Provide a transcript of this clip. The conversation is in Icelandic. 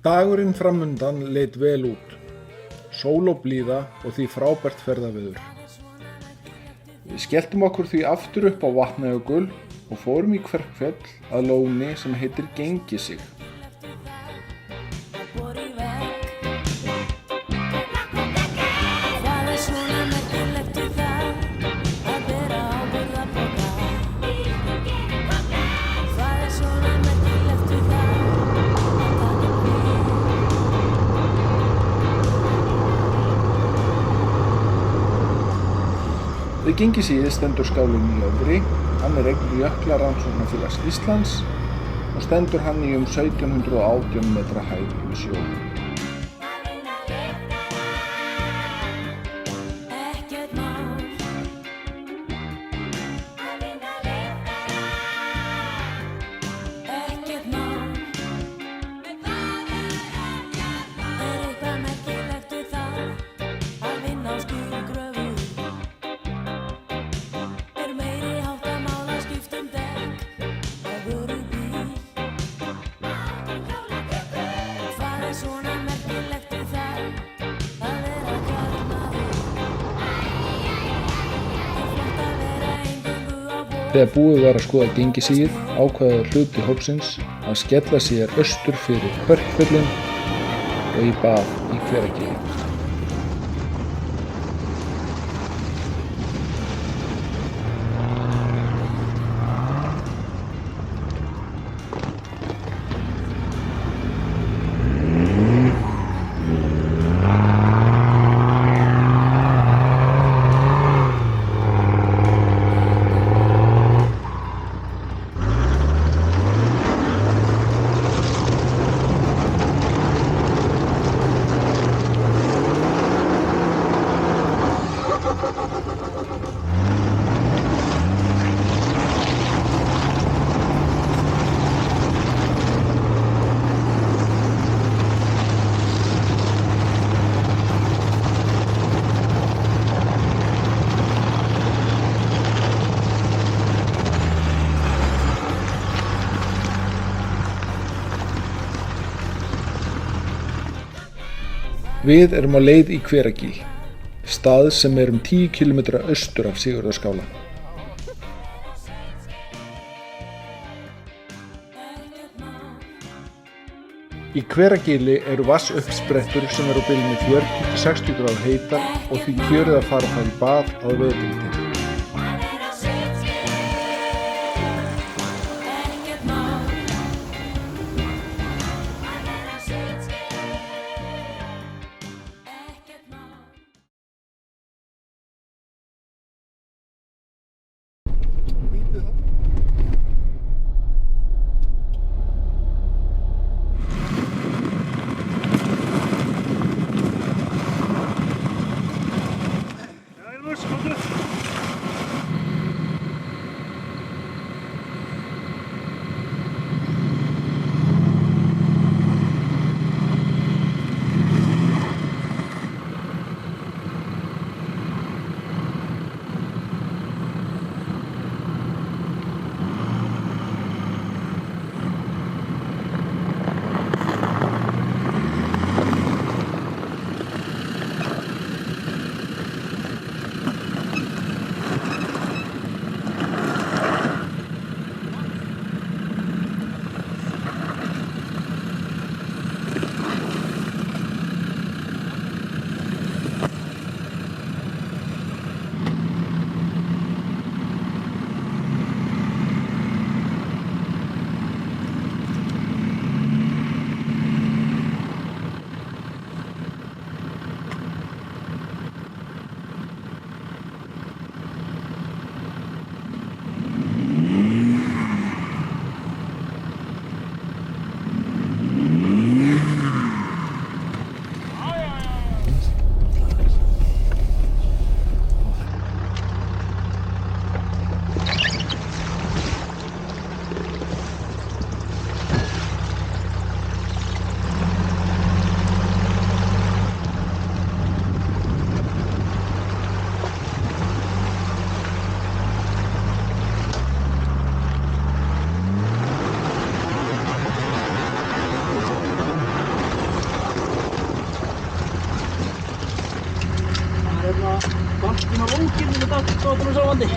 Dagurinn framundan leit vel út, sól og blíða og því frábært ferðaveður. Við skelltum okkur því aftur upp á Vatnajökul og fórum í Kverkfjall að lóni sem heitir Gengisig. Við Gengisíði stendur skálinn í Ögri, hann er eign Jöklarannsóknafélags Íslands og stendur hann í 1718 metra hæð yfir sjó. Þegar búið var að skoða Gengisíið ákvað hluti hópsins að skella sér austur fyrir Kverkfjöllin og í bað í Hveragili. Við erum á leið í Hveragil, stað sem er 10 km austur af Sigurðarskála. Í Hveragili eru vatnsuppsprettur sem eru á bilinu 40 til 60 gráður heitar og því kjörið að fara þar í bað að vetri til. Bankinn á lunginn, þetta er svolítið sofandi.